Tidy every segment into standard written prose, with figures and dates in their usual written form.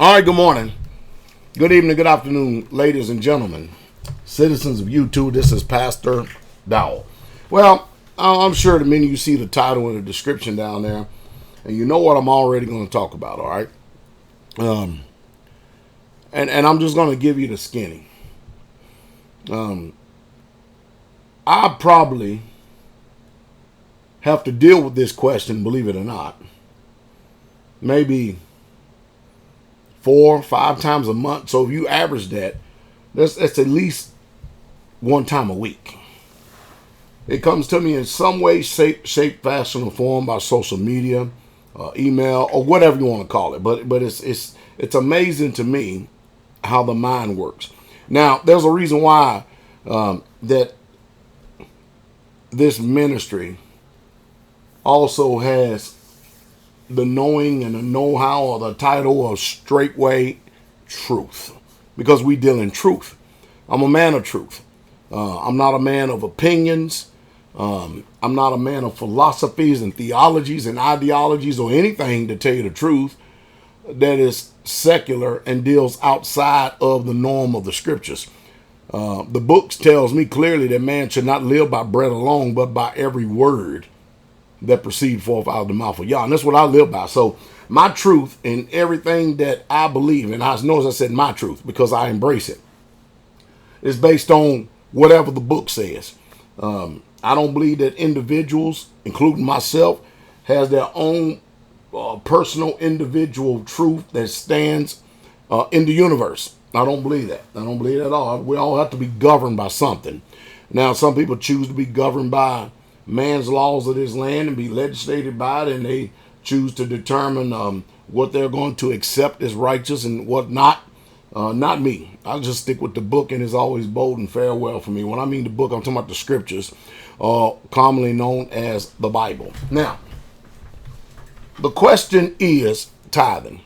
All right, good morning, good evening, good afternoon, ladies and gentlemen, citizens of YouTube. This is Pastor Dowell. Well, I'm sure the minute you see the title and the description down there, and you know what I'm already going to talk about, all right? And I'm just going to give you the skinny. I probably have to deal with this question, believe it or not, maybe 4 or 5 times a month. So if you average that, that's at least one time a week. It comes to me in some way, shape, fashion, or form by social media, email, or whatever you want to call it. But it's amazing to me how the mind works. Now, there's a reason why that this ministry also has the knowing and the know-how, or the title of straightway truth, because we deal in truth. I'm a man of truth. I'm not a man of opinions. I'm not a man of philosophies and theologies and ideologies or anything, to tell you the truth, that is secular and deals outside of the norm of the scriptures. The book tells me clearly that man should not live by bread alone, but by every word that proceed forth out of the mouth of Yah. And that's what I live by. So my truth in everything that I believe, and I know, as I said, my truth, because I embrace it, is based on whatever the book says. I don't believe that individuals, including myself, has their own personal individual truth that stands in the universe. I don't believe that. I don't believe that at all. We all have to be governed by something. Now, some people choose to be governed by man's laws of this land and be legislated by it, and they choose to determine what they're going to accept as righteous and what not. Not me. I'll just stick with the book, and it's always bold and farewell for me. When I mean the book, I'm talking about the scriptures, commonly known as the Bible. Now, the question is tithing.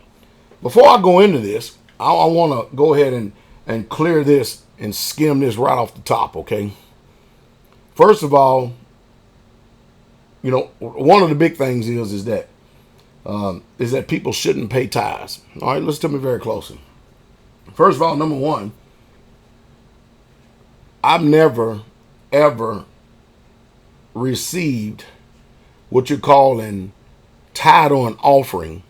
Before I go into this, I want to go ahead and clear this and skim this right off the top, okay? First of all, you know, one of the big things is that people shouldn't pay tithes. All right, listen to me very closely. First of all, number one, I've never, ever received what you call an tithe or an offering.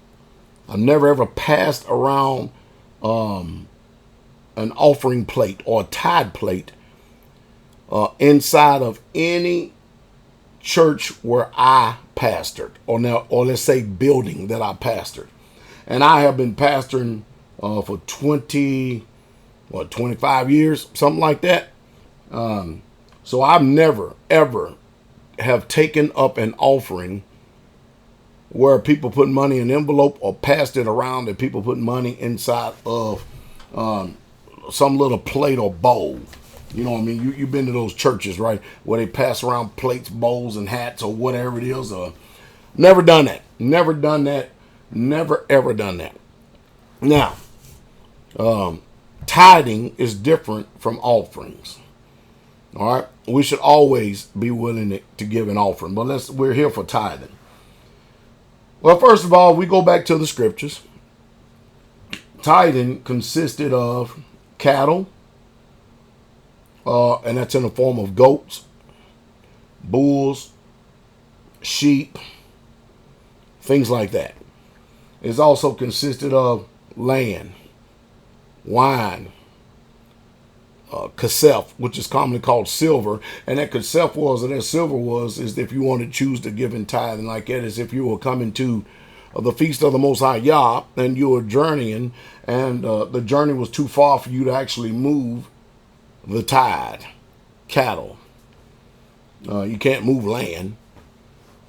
I've never, ever passed around an offering plate or a tithe plate inside of any church where I pastored, or let's say building that I pastored. And I have been pastoring for 25 years, something like that. So I've never, ever have taken up an offering where people put money in an envelope or passed it around and people put money inside of some little plate or bowl. You know what I mean? You've been to those churches, right, where they pass around plates, bowls, and hats, or whatever it is. Never done that. Never done that. Never, ever done that. Now, tithing is different from offerings. All right? We should always be willing to give an offering. But we're here for tithing. Well, first of all, we go back to the scriptures. Tithing consisted of cattle, and that's in the form of goats, bulls, sheep, things like that. It's also consisted of land, wine, kasef, which is commonly called silver. And that kasef is if you want to choose to give in tithe, and like that is if you were coming to the feast of the Most High Yah and you were journeying, and the journey was too far for you to actually move the tithe, cattle. You can't move land.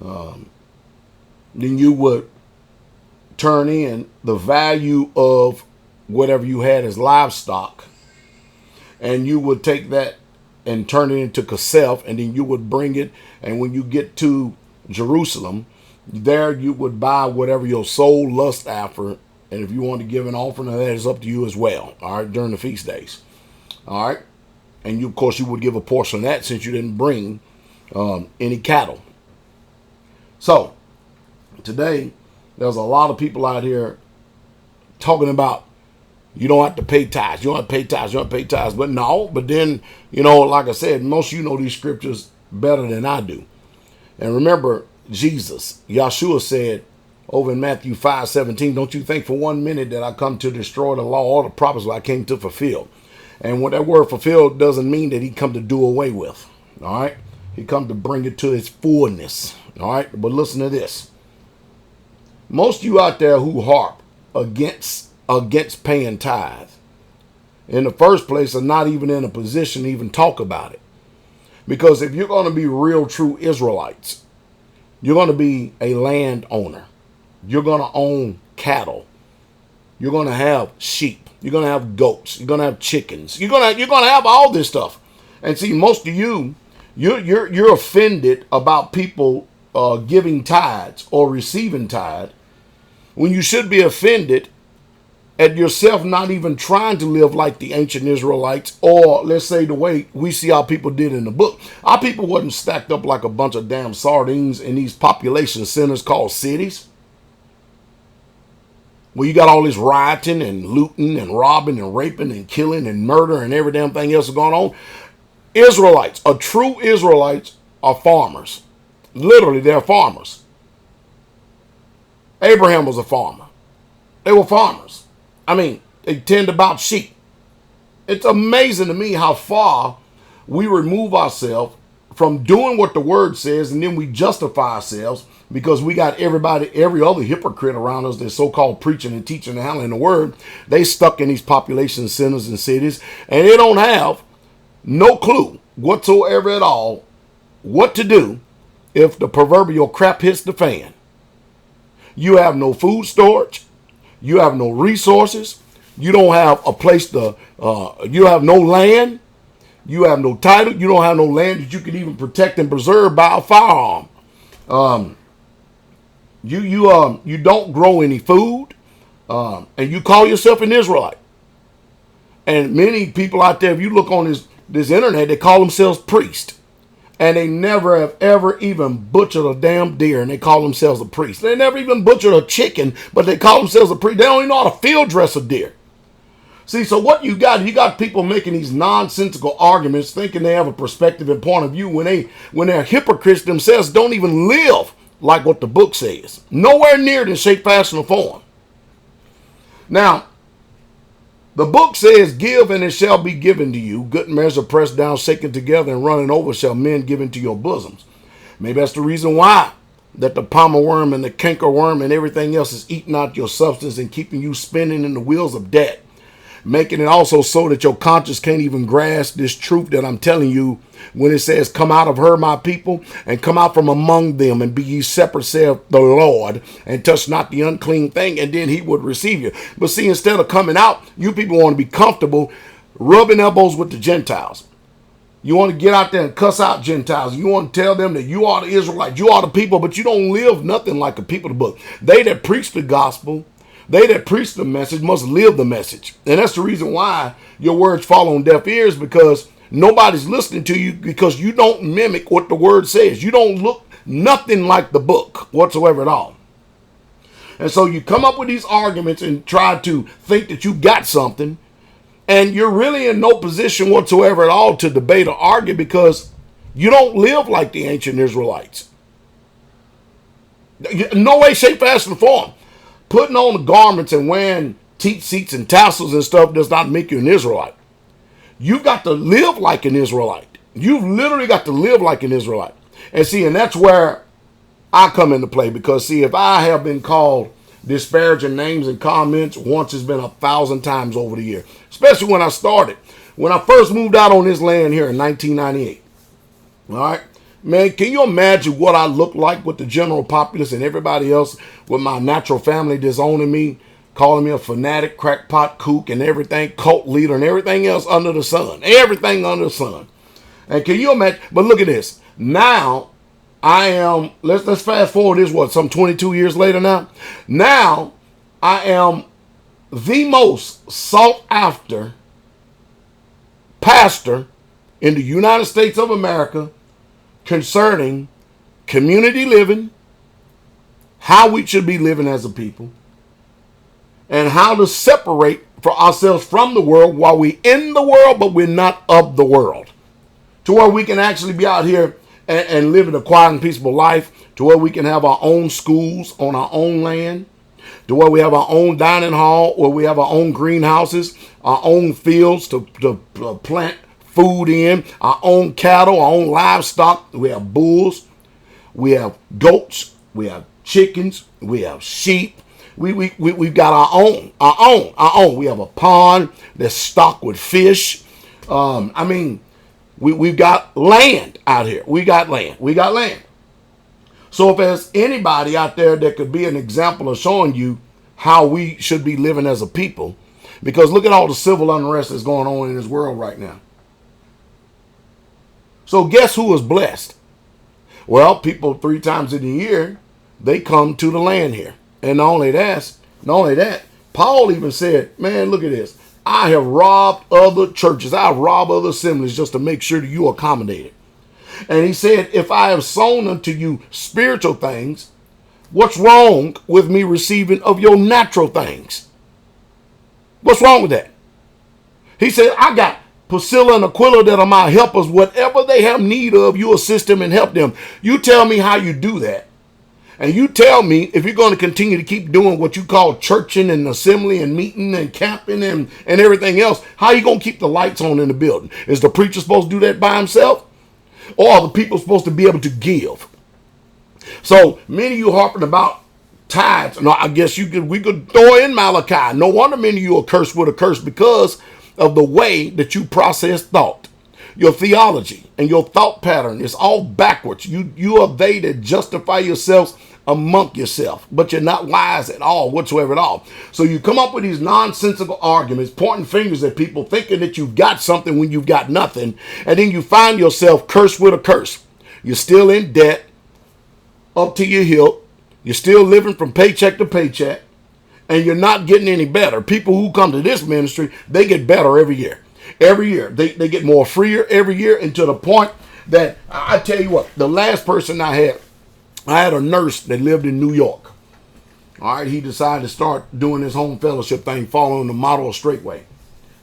Then you would turn in the value of whatever you had as livestock, and you would take that and turn it into kasef, and then you would bring it, and when you get to Jerusalem, there you would buy whatever your soul lust after, and if you want to give an offering of that, it's up to you as well, all right, during the feast days. All right? And you, of course, you would give a portion of that since you didn't bring any cattle. So, today, there's a lot of people out here talking about You don't have to pay tithes. You don't have to pay tithes. You don't have to pay tithes. But no, but then, like I said, most of you know these scriptures better than I do. And remember, Jesus, Yahshua said over in Matthew 5:17, don't you think for 1 minute that I come to destroy the law or the prophets I came to fulfill. And what that word fulfilled doesn't mean that he come to do away with. All right. He come to bring it to its fullness. All right. But listen to this. Most of you out there who harp against paying tithe, in the first place, are not even in a position to even talk about it. Because if you're going to be real, true Israelites, you're going to be a landowner. You're going to own cattle. You're going to have sheep. You're going to have goats. You're going to have chickens. You're going to have all this stuff. And see, most of you're offended about people giving tithes or receiving tithe, when you should be offended at yourself not even trying to live like the ancient Israelites, or let's say the way we see our people did in the book. Our people wasn't stacked up like a bunch of damn sardines in these population centers called cities, where you got all this rioting and looting and robbing and raping and killing and murder and every damn thing else going on. Israelites, a true Israelites, are farmers. Literally, they're farmers. Abraham was a farmer. They were farmers. I mean, they tend about sheep. It's amazing to me how far we remove ourselves from doing what the word says, and then we justify ourselves because we got every other hypocrite around us that's so-called preaching and teaching and handling the word. They stuck in these population centers and cities, and they don't have no clue whatsoever at all what to do if the proverbial crap hits the fan. You have no food storage. You have no resources. You don't have a place to, you have no land. You have no title. You don't have no land that you can even protect and preserve by a firearm. You don't grow any food. And you call yourself an Israelite. And many people out there, if you look on this internet, they call themselves priests. And they never have ever even butchered a damn deer, and they call themselves a priest. They never even butchered a chicken, but they call themselves a priest. They don't even know how to field dress a deer. See, so what you got people making these nonsensical arguments, thinking they have a perspective and point of view when they're hypocrites themselves, don't even live like what the book says. Nowhere near in shape, fashion, or form. Now, the book says, give and it shall be given to you. Good measure, pressed down, shaken together, and running over shall men give into your bosoms. Maybe that's the reason why that the palmer worm and the canker worm and everything else is eating out your substance and keeping you spinning in the wheels of debt. Making it also so that your conscience can't even grasp this truth that I'm telling you when it says, come out of her, my people, and come out from among them, and be ye separate, saith the Lord, and touch not the unclean thing, and then he would receive you. But see, instead of coming out, you people want to be comfortable rubbing elbows with the Gentiles. You want to get out there and cuss out Gentiles. You want to tell them that you are the Israelites, you are the people, but you don't live nothing like the people of the book. They that preach the gospel, they that preach the message must live the message. And that's the reason why your words fall on deaf ears, because nobody's listening to you, because you don't mimic what the word says. You don't look nothing like the book whatsoever at all. And so you come up with these arguments and try to think that you got something, and you're really in no position whatsoever at all to debate or argue, because you don't live like the ancient Israelites. No way, shape, fashion, or form. Putting on the garments and wearing teat seats and tassels and stuff does not make you an Israelite. You've got to live like an Israelite. You've literally got to live like an Israelite. And see, and that's where I come into play, because see, if I have been called disparaging names and comments once, it's been 1,000 times over the year, especially when I started. When I first moved out on this land here in 1998. All right. Man, can you imagine what I looked like with the general populace and everybody else, with my natural family disowning me, calling me a fanatic, crackpot, kook, and everything, cult leader, and everything else under the sun. Everything under the sun. And can you imagine? But look at this. Now, I am, let's fast forward this, some 22 years later now? Now, I am the most sought after pastor in the United States of America concerning community living, how we should be living as a people, and how to separate for ourselves from the world while we're in the world, but we're not of the world. To where we can actually be out here and live a quiet and peaceful life, to where we can have our own schools on our own land, to where we have our own dining hall, where we have our own greenhouses, our own fields to plant food in, our own cattle, our own livestock. We have bulls, we have goats, we have chickens, we have sheep. We've got our own. We have a pond that's stocked with fish. We've got land out here. We got land. So if there's anybody out there that could be an example of showing you how we should be living as a people, because look at all the civil unrest that's going on in this world right now. So guess who is blessed? Well, people 3 times in a year, they come to the land here. And not only that, Paul even said, man, look at this. I have robbed other churches. I have robbed other assemblies just to make sure that you are accommodated. And he said, if I have sown unto you spiritual things, what's wrong with me receiving of your natural things? What's wrong with that? He said, I got Priscilla and Aquila that are my helpers. Whatever they have need of, you assist them and help them. You tell me how you do that. And you tell me if you're going to continue to keep doing what you call churching and assembly and meeting and camping and everything else, how are you going to keep the lights on in the building? Is the preacher supposed to do that by himself? Or are the people supposed to be able to give? So many of you harping about tithes. No, I guess we could throw in Malachi. No wonder many of you are cursed with a curse because of the way that you process thought. Your theology and your thought pattern is all backwards. You are they that justify yourselves among yourself, but you're not wise at all whatsoever at all. So you come up with these nonsensical arguments, pointing fingers at people, thinking that you've got something when you've got nothing, and then you find yourself cursed with a curse. You're still in debt up to your hilt. You're still living from paycheck to paycheck, and you're not getting any better. People who come to this ministry, they get better every year. Every year. They get more freer every year, and to the point that I tell you what, the last person I had a nurse that lived in New York. All right, he decided to start doing his home fellowship thing, following the model of Straightway.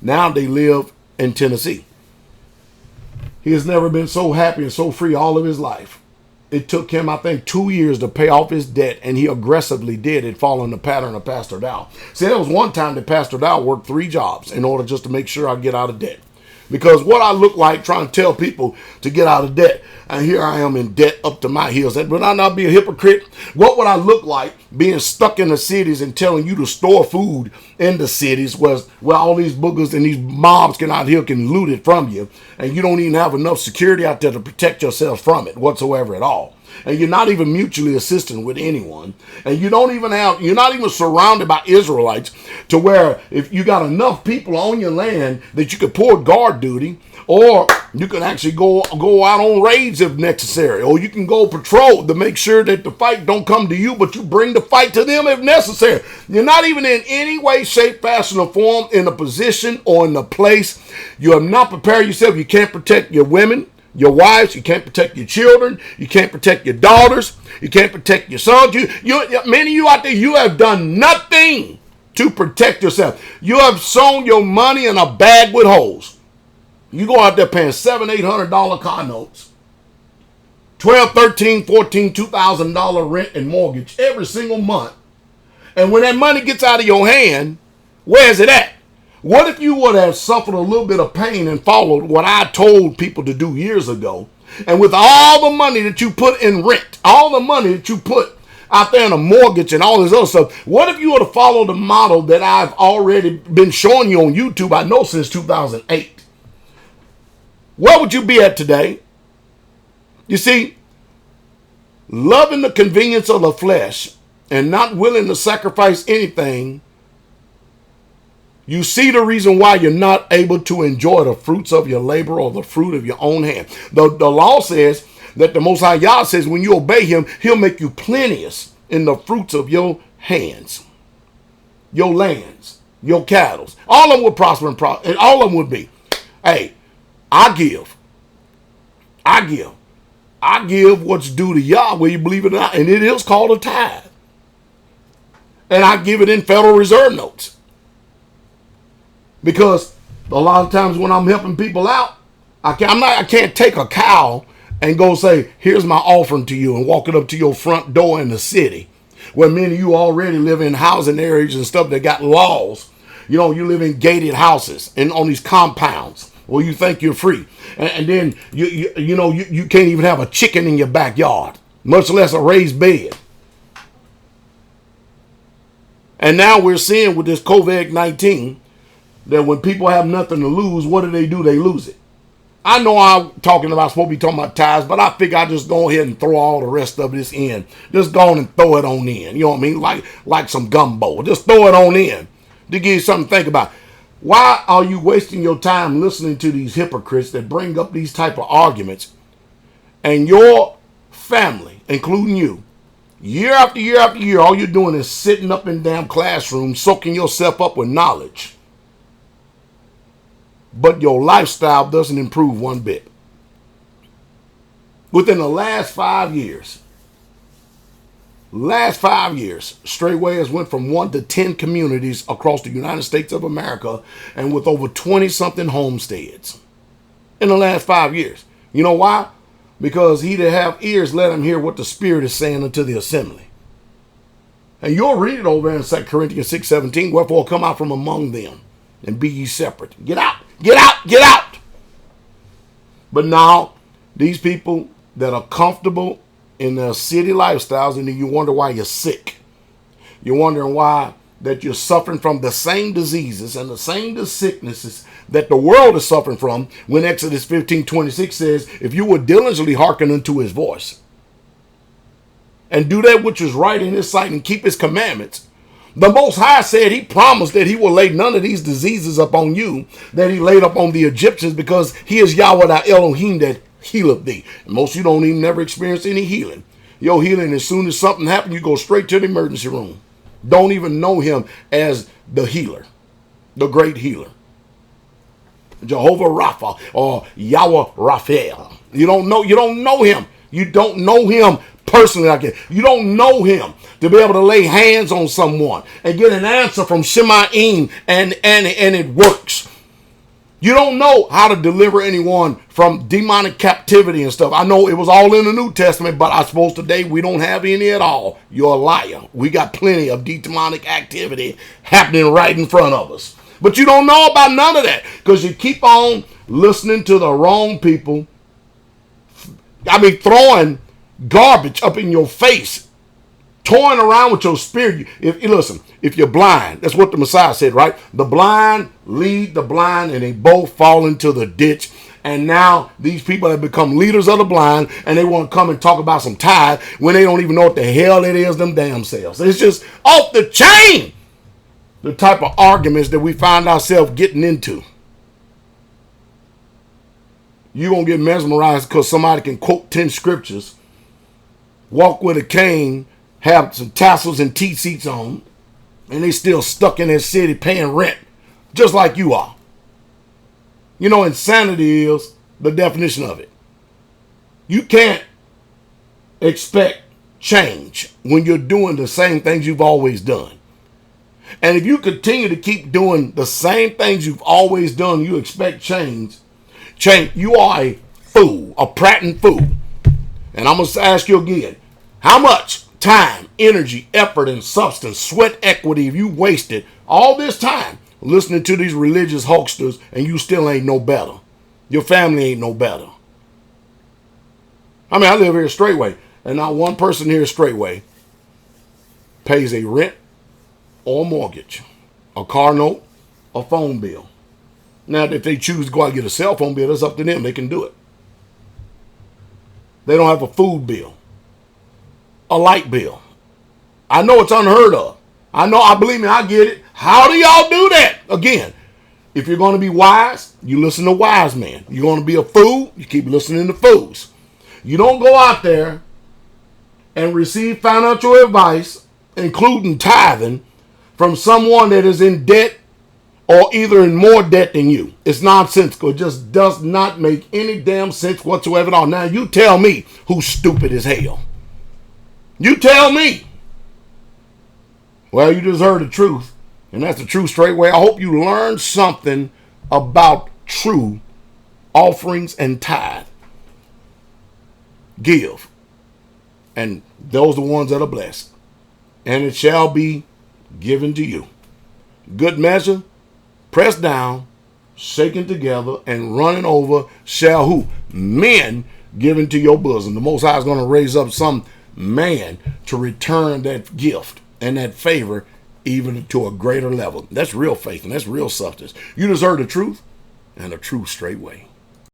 Now they live in Tennessee. He has never been so happy and so free all of his life. It took him, I think, 2 years to pay off his debt, and he aggressively did it, following the pattern of Pastor Dowell. See, there was one time that Pastor Dowell worked 3 jobs in order just to make sure I get out of debt. Because what I look like trying to tell people to get out of debt, and here I am in debt up to my heels. Would I not be a hypocrite? What would I look like being stuck in the cities and telling you to store food in the cities where all these boogers and these mobs out here can loot it from you, and you don't even have enough security out there to protect yourself from it whatsoever at all? And you're not even mutually assisting with anyone, and you're not even surrounded by Israelites to where if you got enough people on your land that you could pour guard duty, or you can actually go out on raids if necessary, or you can go patrol to make sure that the fight don't come to you, but you bring the fight to them if necessary. You're not even in any way, shape, fashion, or form in a position or in a place. You have not prepared yourself. You can't protect your women, your wives. You can't protect your children. You can't protect your daughters. You can't protect your sons. Many of you out there, you have done nothing to protect yourself. You have sown your money in a bag with holes. You go out there paying $700-800 car notes, $12, $13, $14, $2,000 rent and mortgage every single month. And when that money gets out of your hand, where's it at? What if you would have suffered a little bit of pain and followed what I told people to do years ago? And with all the money that you put in rent, all the money that you put out there in a mortgage and all this other stuff, what if you would have followed the model that I've already been showing you on YouTube, I know, since 2008? Where would you be at today? You see, loving the convenience of the flesh and not willing to sacrifice anything, you see the reason why you're not able to enjoy the fruits of your labor or the fruit of your own hand. The law says that the Most High Yah says when you obey him, he'll make you plenteous in the fruits of your hands, your lands, your cattle. All of them would prosper and all of them would be. Hey, I give what's due to Yah, whether you believe it or not, and it is called a tithe. And I give it in Federal Reserve notes. Because a lot of times when I'm helping people out, I can't take a cow and go say, here's my offering to you, and walk it up to your front door in the city where many of you already live in housing areas and stuff that got laws. You know, you live in gated houses and on these compounds where you think you're free. And then you can't even have a chicken in your backyard, much less a raised bed. And now we're seeing with this COVID-19 that when people have nothing to lose, what do? They lose it. I know I'm supposed to be talking about tithes, but I figure I just go ahead and throw all the rest of this in. Just go on and throw it on in. You know what I mean? Like some gumbo. Just throw it on in to give you something to think about. Why are you wasting your time listening to these hypocrites that bring up these type of arguments, and your family, including you, year after year after year, all you're doing is sitting up in damn classrooms, soaking yourself up with knowledge, but your lifestyle doesn't improve one bit? Within the last 5 years, Straightway has went from 1 to 10 communities across the United States of America, and with over 20-something homesteads in the last 5 years. You know why? Because he that have ears, let him hear what the Spirit is saying unto the assembly. And you'll read it over in 2 Corinthians 6:17, wherefore come out from among them, and be ye separate. Get out, get out, get out. But now, these people that are comfortable in their city lifestyles, and then you wonder why you're sick. You're wondering why that you're suffering from the same diseases and the same sicknesses that the world is suffering from, when Exodus 15:26 says, if you will diligently hearken unto his voice and do that which is right in his sight and keep his commandments, the Most High said he promised that he will lay none of these diseases upon you that he laid upon the Egyptians, because he is Yahweh thy Elohim that healeth thee. And most of you don't even never experience any healing. Your healing, as soon as something happens, you go straight to the emergency room. Don't even know him as the healer, the great healer, Jehovah Rapha or Yahweh Raphael. You don't know him. You don't know him personally like that. You don't know him to be able to lay hands on someone and get an answer from Shemaim and it works. You don't know how to deliver anyone from demonic captivity and stuff. I know it was all in the New Testament, but I suppose today we don't have any at all. You're a liar. We got plenty of demonic activity happening right in front of us. But you don't know about none of that because you keep on listening to the wrong people. Throwing garbage up in your face, toying around with your spirit. If you're blind, that's what the Messiah said, right? The blind lead the blind, and they both fall into the ditch. And now these people have become leaders of the blind, and they want to come and talk about some tithe when they don't even know what the hell it is them damn selves. It's just off the chain, the type of arguments that we find ourselves getting into. You're going to get mesmerized because somebody can quote 10 scriptures, walk with a cane, have some tassels and tea seats on, and they still stuck in their city paying rent, just like you are. You know, insanity is the definition of it. You can't expect change when you're doing the same things you've always done. And if you continue to keep doing the same things you've always done, you expect change. You are a fool, a prating fool. And I'm going to ask you again, how much time, energy, effort, and substance, sweat equity have you wasted all this time listening to these religious hucksters, and you still ain't no better? Your family ain't no better. I live here Straightway, and not one person here Straightway pays a rent or a mortgage, a car note, a phone bill. Now, if they choose to go out and get a cell phone bill, that's up to them. They can do it. They don't have a food bill, a light bill. I know it's unheard of. Believe me, I get it. How do y'all do that? Again, if you're going to be wise, you listen to wise men. You're going to be a fool, you keep listening to fools. You don't go out there and receive financial advice, including tithing, from someone that is in debt or either in more debt than you. It's nonsensical. It just does not make any damn sense whatsoever at all. Now, you tell me who's stupid as hell. You tell me. Well, you just heard the truth, and that's the true straight way. I hope you learned something about true offerings and tithe. Give, and those are the ones that are blessed, and it shall be given to you. Good measure, pressed down, shaken together, and running over shall who? Men give into your bosom. The Most High is going to raise up some man to return that gift and that favor even to a greater level. That's real faith and that's real substance. You deserve the truth and the true straight way.